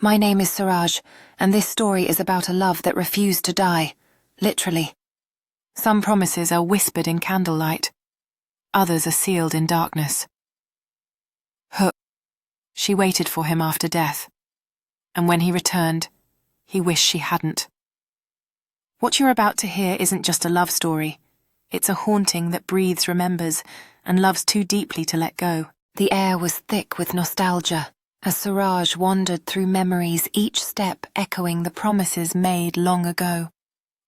My name is Suraj, and this story is about a love that refused to die, literally. Some promises are whispered in candlelight, others are sealed in darkness. She waited for him after death, and when he returned, he wished she hadn't. What you're about to hear isn't just a love story. It's a haunting that breathes, remembers, and loves too deeply to let go. The air was thick with nostalgia as Suraj wandered through memories, each step echoing the promises made long ago.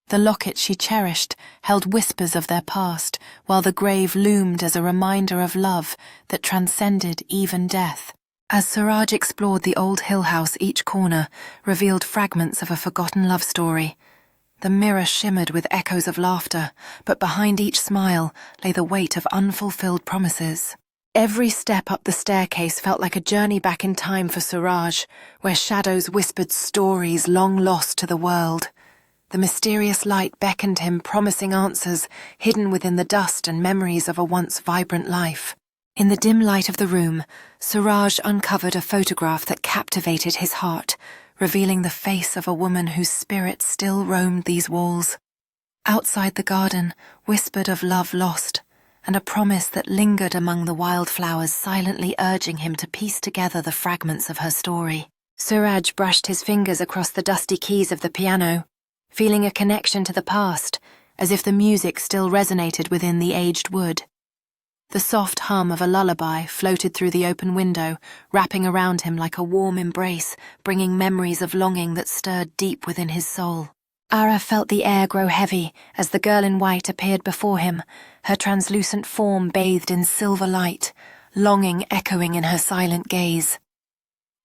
The locket she cherished held whispers of their past, while the grave loomed as a reminder of love that transcended even death. As Suraj explored the old hill house, each corner revealed fragments of a forgotten love story. The mirror shimmered with echoes of laughter, but behind each smile lay the weight of unfulfilled promises. Every step up the staircase felt like a journey back in time for Suraj, where shadows whispered stories long lost to the world. The mysterious light beckoned him, promising answers hidden within the dust and memories of a once vibrant life. In the dim light of the room, Suraj uncovered a photograph that captivated his heart, revealing the face of a woman whose spirit still roamed these walls. Outside the garden whispered of love lost, and a promise that lingered among the wildflowers, silently urging him to piece together the fragments of her story. Suraj brushed his fingers across the dusty keys of the piano, feeling a connection to the past, as if the music still resonated within the aged wood. The soft hum of a lullaby floated through the open window, wrapping around him like a warm embrace, bringing memories of longing that stirred deep within his soul. Arav felt the air grow heavy as the girl in white appeared before him, her translucent form bathed in silver light, longing echoing in her silent gaze.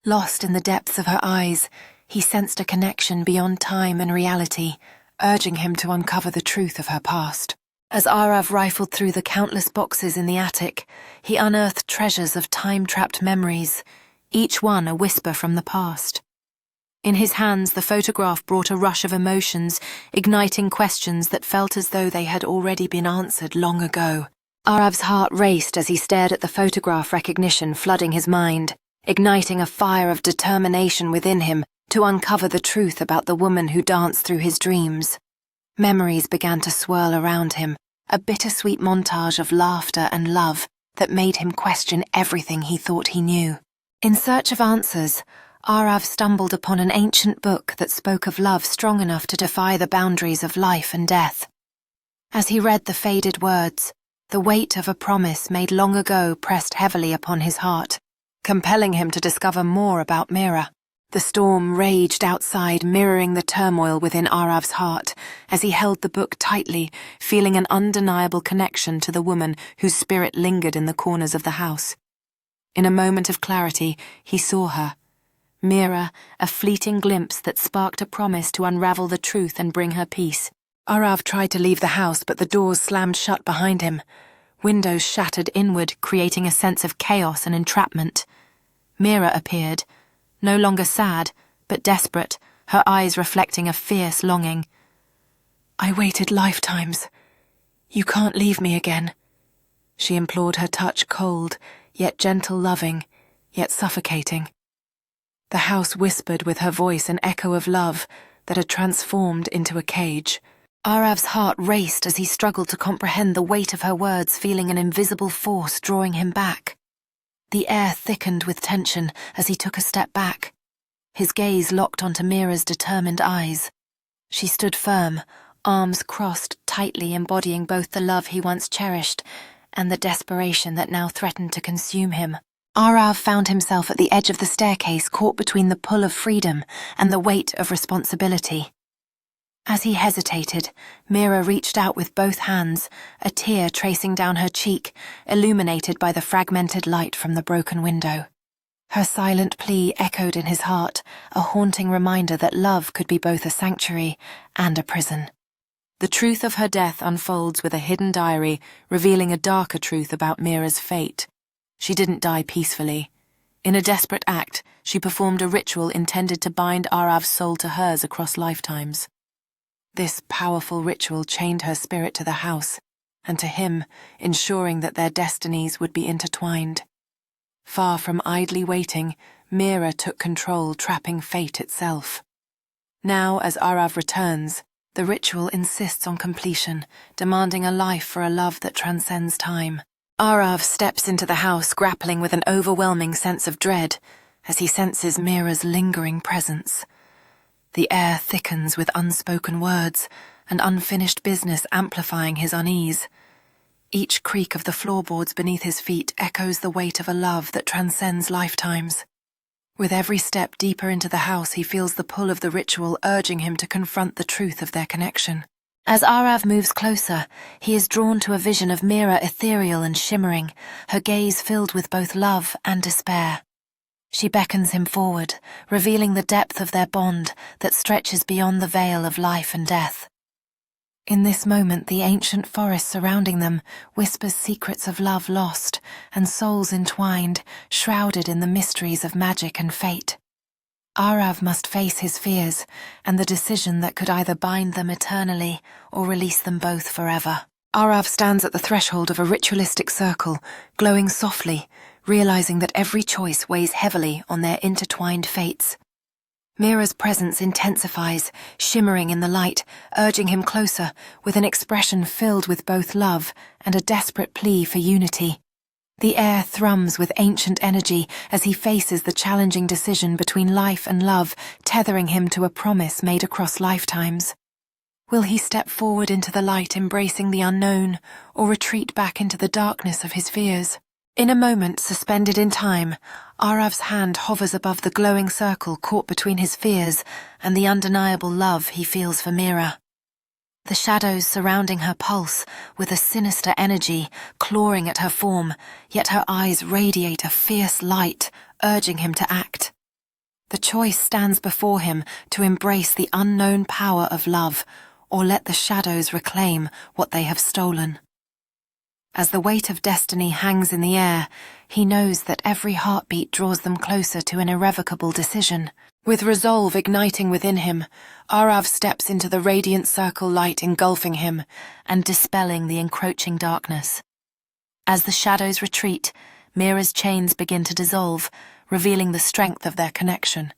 Lost in the depths of her eyes, he sensed a connection beyond time and reality, urging him to uncover the truth of her past. As Arav rifled through the countless boxes in the attic, he unearthed treasures of time-trapped memories, each one a whisper from the past. In his hands, the photograph brought a rush of emotions, igniting questions that felt as though they had already been answered long ago. Arav's heart raced as he stared at the photograph, recognition flooding his mind, igniting a fire of determination within him to uncover the truth about the woman who danced through his dreams. Memories began to swirl around him, a bittersweet montage of laughter and love that made him question everything he thought he knew. In search of answers, Arav stumbled upon an ancient book that spoke of love strong enough to defy the boundaries of life and death. As he read the faded words, the weight of a promise made long ago pressed heavily upon his heart, compelling him to discover more about Mira. The storm raged outside, mirroring the turmoil within Arav's heart, as he held the book tightly, feeling an undeniable connection to the woman whose spirit lingered in the corners of the house. In a moment of clarity, he saw her. Mira, a fleeting glimpse that sparked a promise to unravel the truth and bring her peace. Arav tried to leave the house, but the doors slammed shut behind him. Windows shattered inward, creating a sense of chaos and entrapment. Mira appeared, no longer sad, but desperate, her eyes reflecting a fierce longing. "I waited lifetimes. You can't leave me again," she implored, her touch cold, yet gentle, loving, yet suffocating. The house whispered with her voice an echo of love that had transformed into a cage. Arav's heart raced as he struggled to comprehend the weight of her words, feeling an invisible force drawing him back. The air thickened with tension as he took a step back. His gaze locked onto Mira's determined eyes. She stood firm, arms crossed, tightly embodying both the love he once cherished and the desperation that now threatened to consume him. Arav found himself at the edge of the staircase, caught between the pull of freedom and the weight of responsibility. As he hesitated, Mira reached out with both hands, a tear tracing down her cheek, illuminated by the fragmented light from the broken window. Her silent plea echoed in his heart, a haunting reminder that love could be both a sanctuary and a prison. The truth of her death unfolds with a hidden diary, revealing a darker truth about Mira's fate. She didn't die peacefully. In a desperate act, she performed a ritual intended to bind Arav's soul to hers across lifetimes. This powerful ritual chained her spirit to the house, and to him, ensuring that their destinies would be intertwined. Far from idly waiting, Mira took control, trapping fate itself. Now, as Arav returns, the ritual insists on completion, demanding a life for a love that transcends time. Arav steps into the house, grappling with an overwhelming sense of dread as he senses Mira's lingering presence. The air thickens with unspoken words, and unfinished business amplifying his unease. Each creak of the floorboards beneath his feet echoes the weight of a love that transcends lifetimes. With every step deeper into the house, he feels the pull of the ritual urging him to confront the truth of their connection. As Arav moves closer, he is drawn to a vision of Mira ethereal and shimmering, her gaze filled with both love and despair. She beckons him forward, revealing the depth of their bond that stretches beyond the veil of life and death. In this moment, the ancient forest surrounding them whispers secrets of love lost and souls entwined, shrouded in the mysteries of magic and fate. Arav must face his fears and the decision that could either bind them eternally or release them both forever. Arav stands at the threshold of a ritualistic circle, glowing softly, realizing that every choice weighs heavily on their intertwined fates. Mira's presence intensifies, shimmering in the light, urging him closer, with an expression filled with both love and a desperate plea for unity. The air thrums with ancient energy as he faces the challenging decision between life and love, tethering him to a promise made across lifetimes. Will he step forward into the light, embracing the unknown, or retreat back into the darkness of his fears? In a moment suspended in time, Arav's hand hovers above the glowing circle caught between his fears and the undeniable love he feels for Mira. The shadows surrounding her pulse with a sinister energy, clawing at her form, yet her eyes radiate a fierce light, urging him to act. The choice stands before him to embrace the unknown power of love, or let the shadows reclaim what they have stolen. As the weight of destiny hangs in the air, he knows that every heartbeat draws them closer to an irrevocable decision. With resolve igniting within him, Arav steps into the radiant circle light engulfing him and dispelling the encroaching darkness. As the shadows retreat, Mira's chains begin to dissolve, revealing the strength of their connection.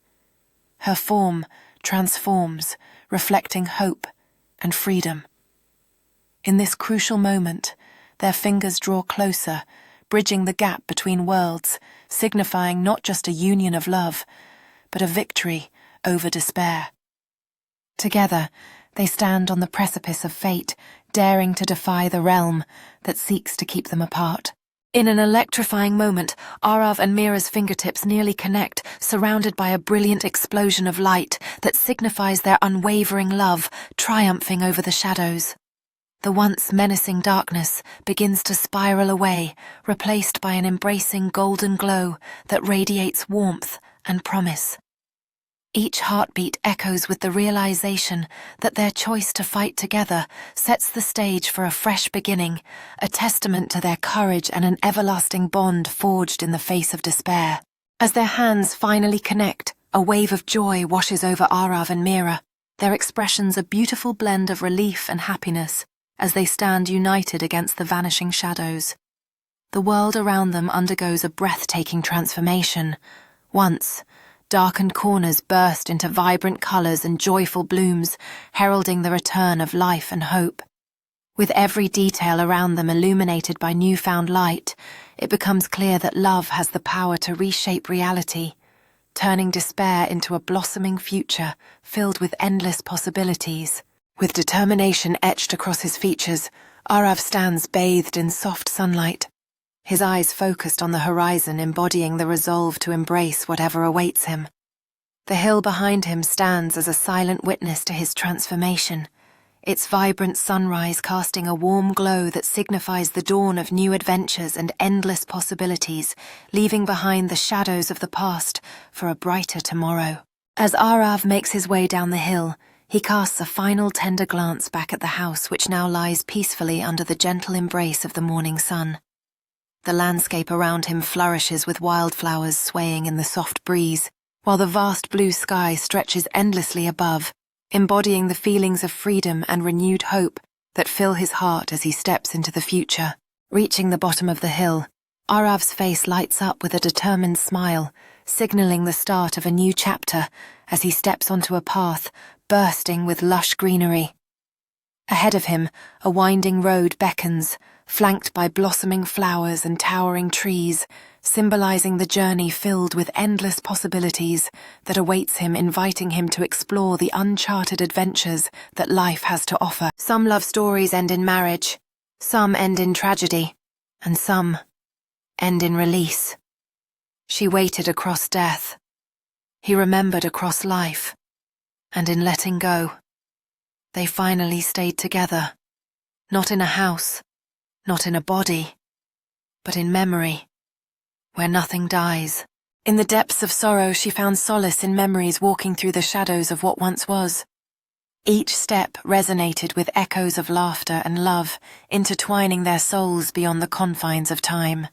Her form transforms, reflecting hope and freedom. In this crucial moment, their fingers draw closer, bridging the gap between worlds, signifying not just a union of love, but a victory over despair. Together, they stand on the precipice of fate, daring to defy the realm that seeks to keep them apart. In an electrifying moment, Arav and Mira's fingertips nearly connect, surrounded by a brilliant explosion of light that signifies their unwavering love, triumphing over the shadows. The once menacing darkness begins to spiral away, replaced by an embracing golden glow that radiates warmth and promise. Each heartbeat echoes with the realization that their choice to fight together sets the stage for a fresh beginning, a testament to their courage and an everlasting bond forged in the face of despair. As their hands finally connect, a wave of joy washes over Arav and Mira, their expressions a beautiful blend of relief and happiness, as they stand united against the vanishing shadows. The world around them undergoes a breathtaking transformation. Once, darkened corners burst into vibrant colors and joyful blooms, heralding the return of life and hope. With every detail around them illuminated by newfound light, it becomes clear that love has the power to reshape reality, turning despair into a blossoming future filled with endless possibilities. With determination etched across his features, Arav stands bathed in soft sunlight, his eyes focused on the horizon, embodying the resolve to embrace whatever awaits him. The hill behind him stands as a silent witness to his transformation, its vibrant sunrise casting a warm glow that signifies the dawn of new adventures and endless possibilities, leaving behind the shadows of the past for a brighter tomorrow. As Arav makes his way down the hill, he casts a final tender glance back at the house which now lies peacefully under the gentle embrace of the morning sun. The landscape around him flourishes with wildflowers swaying in the soft breeze, while the vast blue sky stretches endlessly above, embodying the feelings of freedom and renewed hope that fill his heart as he steps into the future. Reaching the bottom of the hill, Arav's face lights up with a determined smile, signaling the start of a new chapter as he steps onto a path bursting with lush greenery. Ahead of him, a winding road beckons, flanked by blossoming flowers and towering trees, symbolizing the journey filled with endless possibilities that awaits him, inviting him to explore the uncharted adventures that life has to offer. Some love stories end in marriage, some end in tragedy, and some end in release. She waited across death. He remembered across life. And in letting go, they finally stayed together. Not in a house, not in a body, but in memory, where nothing dies. In the depths of sorrow, she found solace in memories walking through the shadows of what once was. Each step resonated with echoes of laughter and love, intertwining their souls beyond the confines of time.